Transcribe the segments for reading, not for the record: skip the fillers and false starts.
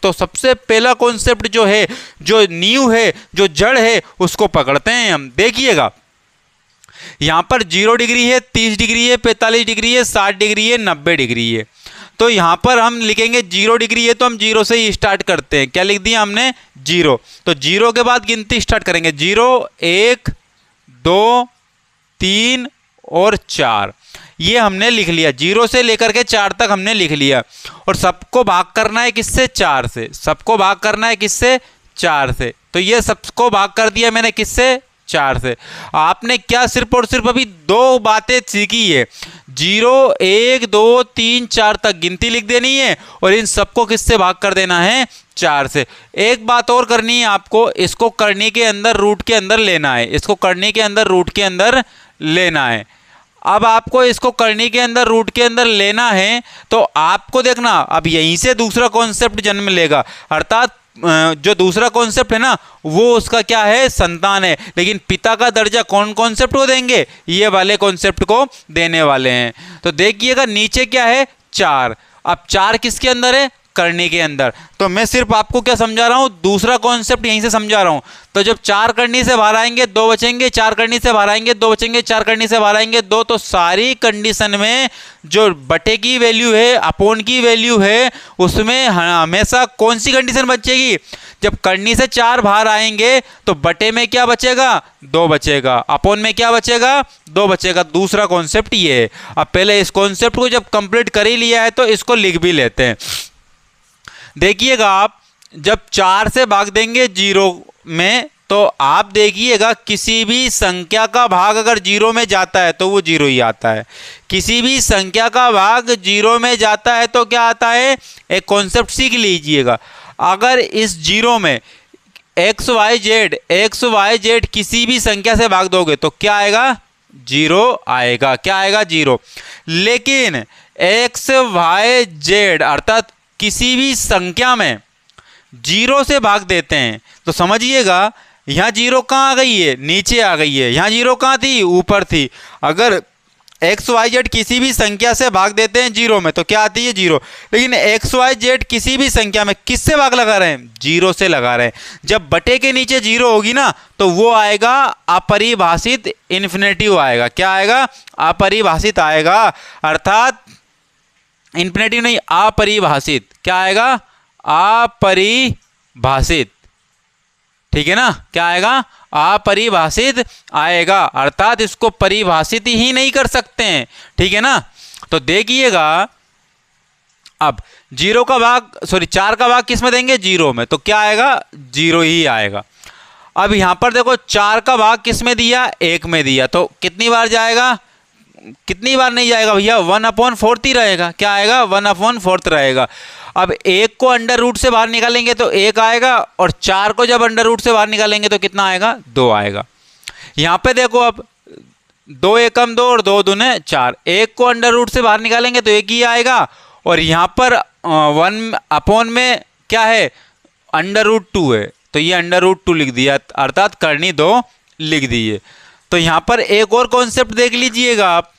तो सबसे पहला कॉन्सेप्ट जो है, जो नींव है, जो जड़ है, उसको पकड़ते हैं हम। देखिएगा यहां पर 0 डिग्री है, 30 डिग्री है, 45 डिग्री है, 60 डिग्री है, 90 डिग्री है। तो यहां पर हम लिखेंगे 0 डिग्री है तो हम 0 से ही स्टार्ट करते हैं। क्या लिख दिया हमने? 0। तो 0 के बाद गिनती स्टार्ट करेंगे। 0, 1, 2, 3 और 4, ये हमने लिख लिया। 0 से लेकर के 4 तक हमने लिख लिया। और सबको भाग करना है किससे? 4 से। सबको भाग करना है किससे? 4 से। तो ये सबको भाग कर दिया मैंने किससे? 4 से। आपने क्या सिर्फ और सिर्फ अभी 2 बातें सीखी है। 0, 1, 2, 3, 4 तक गिनती लिख देनी है और इन सबको किससे भाग कर देना है? 4 से। एक बात और करनी है आपको, इसको करने के अंदर रूट के अंदर लेना है। इसको करने के अंदर रूट के अंदर लेना है। अब आपको इसको करने के अंदर रूट के अंदर लेना है तो आपको देखना अब यहीं से दूसरा कॉन्सेप्ट जन्म लेगा। अर्थात जो दूसरा कॉन्सेप्ट है ना, वो उसका क्या है? संतान है। लेकिन पिता का दर्जा कौन कॉन्सेप्ट को देंगे? ये वाले कॉन्सेप्ट को देने वाले हैं। तो देखिएगा नीचे क्या है? 4। अब 4 किसके अंदर है? करने के अंदर। तो मैं सिर्फ आपको क्या समझा रहा हूं? दूसरा कॉन्सेप्ट यहीं से समझा रहा हूं। तो जब 4 करनी से बाहर आएंगे 2 बचेंगे, 4 करनी से बाहर आएंगे 2 बचेंगे, 4 करनी से बाहर आएंगे 2। तो सारी कंडीशन में जो बटे की वैल्यू है, अपोन की वैल्यू है, उसमें हमेशा कौन सी कंडीशन बचेगी? जब करनी से 4 बाहर आएंगे तो बटे में क्या बचेगा? 2 बचेगा। अपोन में क्या बचेगा? 2 बचेगा। दूसरा कॉन्सेप्ट ये है। अब पहले इस कॉन्सेप्ट को जब कंप्लीट कर ही लिया है तो इसको लिख भी लेते हैं। देखिएगा आप जब 4 से भाग देंगे 0 में तो आप देखिएगा किसी भी संख्या का भाग अगर 0 में जाता है तो वो 0 ही आता है। किसी भी संख्या का भाग 0 में जाता है तो क्या आता है? एक कॉन्सेप्ट सीख लीजिएगा। अगर इस 0 में XYZ किसी भी संख्या से भाग दोगे तो क्या आएगा? 0 आएगा। क्या आएगा? 0। लेकिन XYZ अर्थात किसी भी संख्या में 0 से भाग देते हैं तो समझिएगा यहां 0 कहां आ गई है? नीचे आ गई है। यहां 0 कहां थी? ऊपर थी। अगर XYZ किसी भी संख्या से भाग देते हैं 0 में तो क्या आती है? 0। लेकिन XYZ किसी भी संख्या में किससे भाग लगा रहे हैं? 0 से लगा रहे हैं। जब बटे के नीचे 0 होगी ना तो वो आएगा अपरिभाषित, इन्फिनेटिव आएगा। क्या आएगा? अपरिभाषित आएगा। अर्थात इन्फिनेटिव नहीं, अपरिभाषित। क्या आएगा? अपरिभाषित। ठीक है ना? क्या आएगा? अपरिभाषित आएगा। अर्थात इसको परिभाषित ही नहीं कर सकते हैं। ठीक है ना? तो देखिएगा अब 4 का भाग किस में देंगे? 0 में। तो क्या आएगा? 0 ही आएगा। अब यहां पर देखो 4 का भाग किस में दिया? 1 में दिया। तो कितनी बार जाएगा? कितनी बार नहीं जाएगा भैया? 1/4 ही रहेगा। क्या आएगा? 1/4 रहेगा। अब 1 को अंडर रूट से बाहर निकालेंगे तो 1 आएगा और 4 को जब अंडर रूट से बाहर निकालेंगे तो कितना आएगा? 2 आएगा। यहां पे देखो अब 2 एकम 2 और 2 दूने 4। 1 को अंडर रूट से बाहर निकालेंगे तो 1 ही आएगा। और यहां पर 1 में क्या है? अंडर रूट 2 है तो ये अंडर रूट 2 लिख दिया। अर्थात करनी 2 लिख दिए। तो यहां पर एक और कॉन्सेप्ट देख लीजिएगा आप,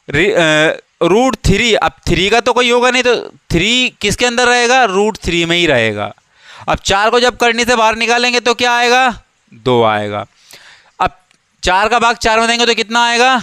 √3। अब 3 का तो कोई होगा नहीं तो 3 किसके अंदर रहेगा? √3 में ही रहेगा। अब 4 को जब करनी से बाहर निकालेंगे तो क्या आएगा? 2 आएगा। अब 4 का भाग 4 में देंगे तो कितना आएगा?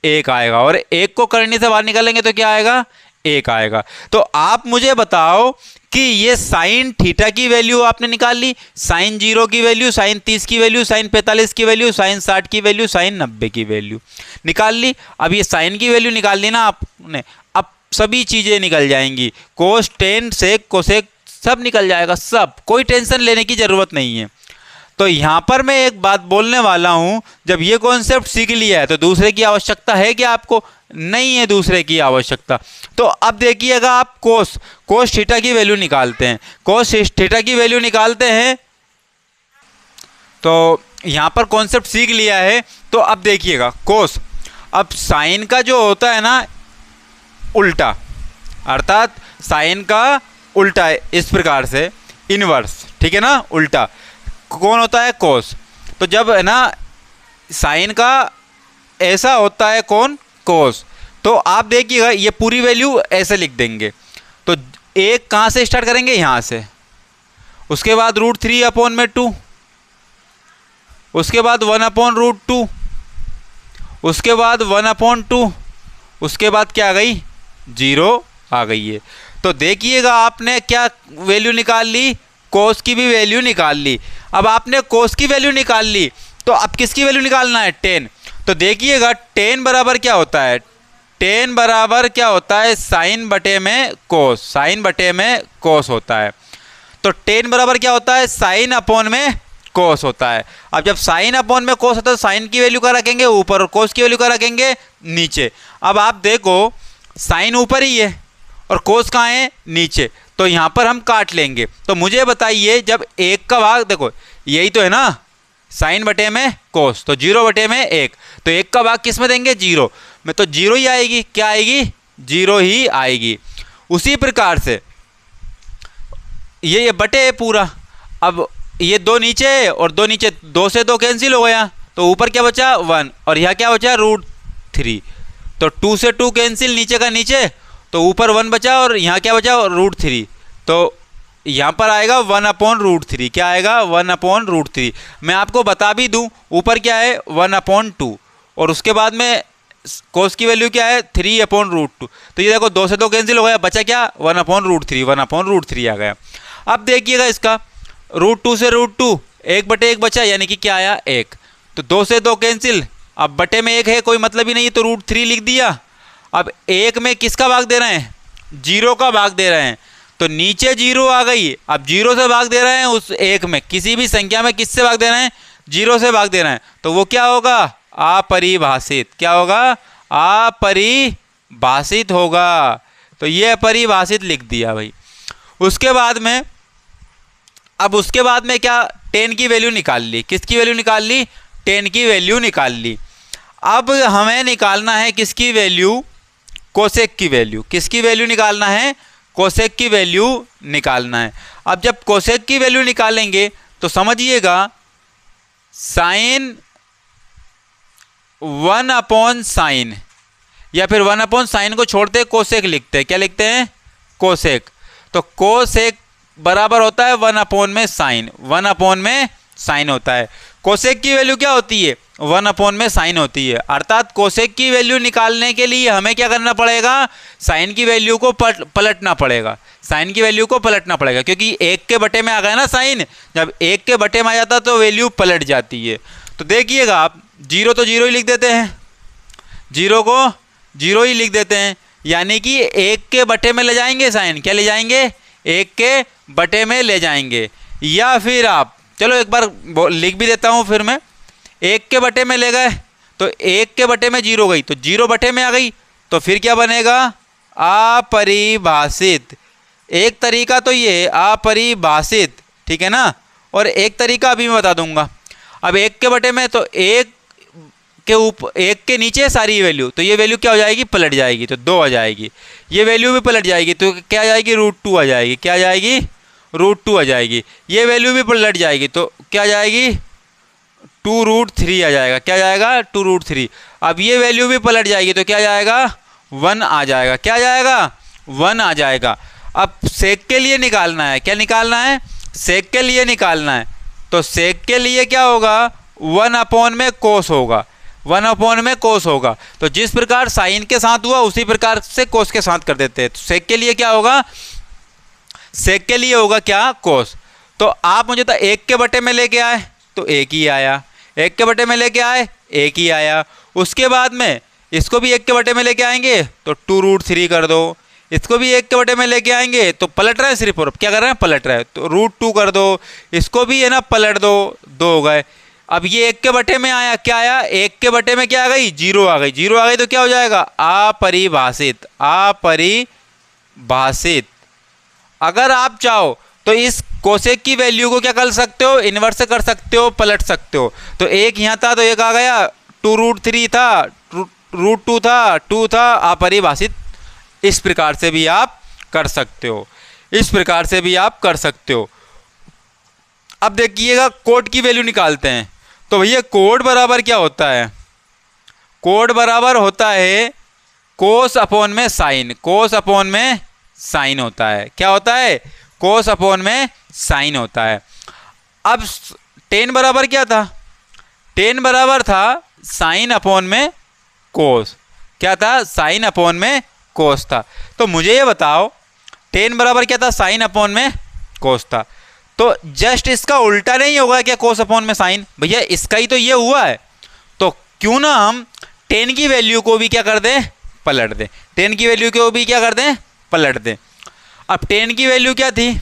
1 आएगा। और 1 को करनी से बाहर निकालेंगे तो क्या आएगा? 1 आएगा। तो आप मुझे बताओ कि ये साइन थीटा की वैल्यू आपने निकाल ली, साइन 0 की वैल्यू, साइन 30 की वैल्यू, साइन 45 की वैल्यू, साइन 60 की वैल्यू, साइन 90 की वैल्यू निकाल ली। अब ये साइन की वैल्यू निकाल ली ना आपने, अब सभी चीजें निकल जाएंगी। कोस, टेन, सेक, कोसेक सब निकल जाएगा। सब, कोई टेंशन लेने की जरूरत नहीं है। तो यहां पर मैं एक बात बोलने वाला हूं, जब ये कॉन्सेप्ट सीख लिया है तो दूसरे की आवश्यकता है क्या आपको? नहीं है दूसरे की आवश्यकता। तो अब देखिएगा आप कोस थीटा की वैल्यू निकालते हैं। कोस थीटा की वैल्यू निकालते हैं तो यहां पर कॉन्सेप्ट सीख लिया है। तो अब देखिएगा कोस, अब साइन का जो होता है ना उल्टा, अर्थात साइन का उल्टा है इस प्रकार से, इनवर्स। ठीक है ना? उल्टा कौन होता है? कोस। तो जब है ना साइन का ऐसा होता है कौन? कोस। तो आप देखिएगा ये पूरी वैल्यू ऐसे लिख देंगे। तो एक कहाँ से स्टार्ट करेंगे, यहाँ से, उसके बाद √3/2, उसके बाद 1/√2, उसके बाद 1/2, उसके बाद क्या आ गई, 0 आ गई है। तो देखिएगा आपने क्या वैल्यू निकाल ली, कोस की भी वैल्यू निकाल ली। अब आपने कोस की वैल्यू निकाल ली, तो अब किसकी वैल्यू निकालना है, tan। तो देखिएगा tan बराबर क्या होता है, tan बराबर क्या होता है, साइन बटे में कोस, साइन बटे में कोस होता है। तो tan बराबर क्या होता है, साइन अपॉन में कोस होता है। अब जब साइन अपॉन में कोस होता है तो साइन की वैल्यू का रखेंगे ऊपर और कोस की वैल्यू का रखेंगे नीचे। अब आप देखो साइन ऊपर ही है और कोस कहाँ है, नीचे, तो यहाँ पर हम काट लेंगे। तो मुझे बताइए जब 1 का भाग, देखो यही तो है ना, साइन बटे में कोस, तो 0 बटे में 1, तो 1 का भाग किस में देंगे, 0 में, तो 0 ही आएगी, क्या आएगी, 0 ही आएगी। उसी प्रकार से ये बटे है पूरा। अब ये 2 नीचे और 2 नीचे, 2 से 2 कैंसिल हो गया, तो ऊपर क्या बचा, 1, और यहाँ क्या बचा, √3, तो 2 से 2 कैंसिल, नीचे का नीचे, तो ऊपर 1 बचा और यहाँ क्या बचा, √3, तो यहाँ पर आएगा 1/√3, क्या आएगा, 1/√3। मैं आपको बता भी दूँ ऊपर क्या है, 1/2, और उसके बाद में कोस की वैल्यू क्या है, 3/√2। तो ये देखो 2 से 2 कैंसिल हो गया, बचा क्या, 1/√3, 1/√3 आ गया। अब देखिएगा इसका √2 से √2, 1/1 बचा, यानी कि क्या आया, 1, तो 2 से 2 कैंसिल, अब बटे में 1 है, कोई मतलब ही नहीं, तो √3 लिख दिया। अब 1 में किसका भाग दे रहे हैं, 0 का भाग दे रहे हैं, तो नीचे 0 आ गई। अब 0 से भाग दे रहे हैं उस 1 में, किसी भी संख्या में किससे भाग दे रहे हैं, 0 से भाग दे रहे हैं, तो वो क्या होगा, अपरिभाषित, क्या होगा, अपरिभाषित होगा। तो ये अपरिभाषित लिख दिया भाई। उसके बाद में, अब उसके बाद में क्या, tan की वैल्यू निकाल ली, किसकी वैल्यू निकाल ली, tan की वैल्यू निकाल ली। अब हमें निकालना है किसकी वैल्यू, कोसेक की वैल्यू, किसकी वैल्यू निकालना है, कोसेक की वैल्यू निकालना है। अब जब कोसेक की वैल्यू निकालेंगे तो समझिएगा साइन 1/sin, या फिर 1/sin को छोड़ते कोसेक लिखते हैं, क्या लिखते हैं, कोसेक। तो कोसेक बराबर होता है 1/sin, 1/sin होता है। कोसेक की वैल्यू क्या होती है, 1/sin होती है। अर्थात कोसेक की वैल्यू निकालने के लिए हमें क्या करना पड़ेगा, साइन की वैल्यू को पलटना पड़ेगा, साइन की वैल्यू को पलटना पड़ेगा, क्योंकि 1 के बटे में आ गया ना साइन, जब 1 के बटे में आ जाता तो वैल्यू पलट जाती है। तो देखिएगा आप 0 तो 0 ही लिख देते हैं, 0 को 0 ही लिख देते हैं, यानी कि 1 के बटे में ले जाएंगे साइन, क्या ले जाएंगे, 1 के बटे में ले जाएंगे। या फिर आप, चलो एक बार लिख भी देता हूँ, फिर मैं 1 के बटे में ले गए तो 1 के बटे में 0 गई, तो 0 बटे में आ गई, तो फिर क्या बनेगा, अपरिभाषित। एक तरीका तो ये अपरिभाषित, ठीक है ना, और एक तरीका अभी मैं बता दूंगा। अब 1 के बटे में, तो 1 के ऊपर, 1 के नीचे सारी वैल्यू, तो ये वैल्यू क्या हो जाएगी, पलट जाएगी, तो 2 आ जाएगी। ये वैल्यू भी पलट जाएगी, तो क्या आ जाएगी, √2 आ जाएगी, क्या आ जाएगी, √2 आ जाएगी। ये वैल्यू भी पलट जाएगी, तो क्या आ जाएगी, 2√3 आ जाएगा, क्या जाएगा, 2√3। अब ये वैल्यू भी पलट जाएगी, तो क्या जाएगा, 1 आ जाएगा, क्या जाएगा, 1 आ जाएगा। अब सेक के लिए निकालना है, क्या निकालना है, सेक के लिए निकालना है, तो सेक के लिए क्या होगा, 1/में कोस होगा, 1/में कोस होगा। तो जिस प्रकार साइन के साथ हुआ उसी प्रकार से कोस के साथ कर देते हैं। तो सेक के लिए क्या होगा, सेक के लिए होगा क्या, कोस। तो आप मुझे तो 1 के बटे में लेके आए तो 1 ही आया, 1 के बटे में लेके आए 1 ही आया। उसके बाद में इसको भी 1 के बटे में लेके आएंगे तो 2√3 कर दो, इसको भी 1 के बटे में लेके आएंगे तो पलट रहे हैं सिर्फ, और क्या कर रहे हैं, पलट रहे हैं, तो √2 कर दो, इसको भी है ना पलट दो, 2 हो गए। अब ये 1 के बटे में आया, क्या आया, 1 के बटे में क्या आ गई, 0 आ गई, 0 आ गई तो क्या हो जाएगा, अपरिभाषित, अपरिभाषित। अगर आप चाहो तो इस कोसेक की वैल्यू को क्या कर सकते हो, इन्वर्स कर सकते हो, पलट सकते हो। तो 1 यहाँ था तो 1 आ गया, 2√3 था, √2 था, 2 था, अपरिभाषित। इस प्रकार से भी आप कर सकते हो, इस प्रकार से भी आप कर सकते हो। अब देखिएगा कोड की वैल्यू निकालते हैं। तो भैया कोड बराबर क्या होता है, कोड बराबर होता है कोस अपॉन में साइन, कोस अपॉन में साइन होता है। क्या होता है? कोस अपॉन में साइन होता है। अब टेन बराबर क्या था? टेन बराबर था साइन अपॉन में कोस। क्या था? साइन अपॉन में कोस था। तो मुझे ये बताओ टेन बराबर क्या था? साइन अपॉन में कोस था। तो जस्ट इसका उल्टा नहीं होगा क्या कोस अपॉन में साइन? भैया इसका ही तो ये हुआ है। तो क्यों ना हम टेन की वैल्यू को भी क्या कर दें? पलट दें। टेन की वैल्यू को भी क्या कर दें? पलट दें। अब टेन की वैल्यू क्या थी?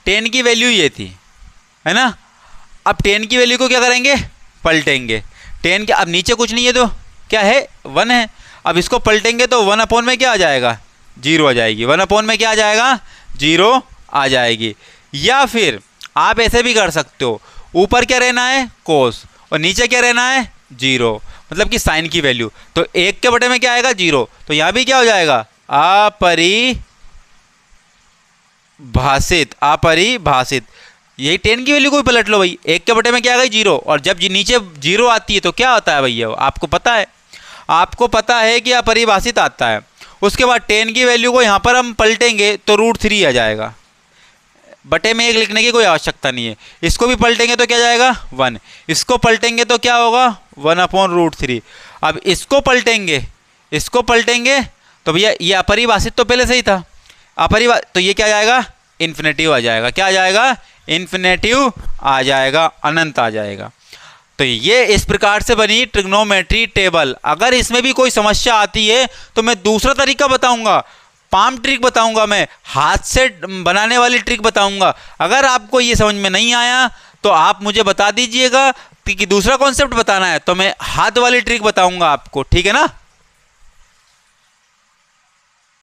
टेन की वैल्यू ये थी, है ना। अब टेन की वैल्यू को क्या करेंगे? पलटेंगे। टेन के अब नीचे कुछ नहीं है तो क्या है? वन है। अब इसको पलटेंगे तो वन अपॉन में क्या आ जाएगा? जीरो आ जाएगी। वन अपॉन में क्या आ जाएगा? जीरो आ जाएगी। या फिर आप ऐसे भी कर सकते हो, ऊपर क्या रहना है? कोस, और नीचे क्या रहना है? जीरो, मतलब कि साइन की वैल्यू। तो एक के बटे में क्या आएगा? जीरो। तो यहाँ भी क्या हो जाएगा? अपरिभाषित। अपरिभाषित। यही टेन की वैल्यू को भी पलट लो भाई। एक के बटे में क्या आ गई? जीरो। और जब नीचे जीरो आती है तो क्या होता है भैया? आपको पता है, आपको पता है कि अपरिभाषित आता है। उसके बाद टेन की वैल्यू को यहाँ पर हम पलटेंगे तो √3 आ जाएगा। बटे में एक लिखने की कोई आवश्यकता नहीं है। इसको भी पलटेंगे तो क्या जाएगा? 1। इसको पलटेंगे तो क्या होगा? 1/√3। अब इसको पलटेंगे, इसको पलटेंगे तो भैया ये अपरिभाषित तो पहले से ही था। तो ये क्या जाएगा? इन्फिनेटिव आ जाएगा। क्या आ जाएगा? इन्फिनेटिव आ जाएगा, अनंत आ जाएगा। तो ये इस प्रकार से बनी ट्रिग्नोमेट्री टेबल। अगर इसमें भी कोई समस्या आती है तो मैं दूसरा तरीका बताऊंगा, पाम ट्रिक बताऊंगा, मैं हाथ से बनाने वाली ट्रिक बताऊंगा। अगर आपको ये समझ में नहीं आया तो आप मुझे बता दीजिएगा कि दूसरा कॉन्सेप्ट बताना है तो मैं हाथ वाली ट्रिक बताऊंगा आपको, ठीक है ना।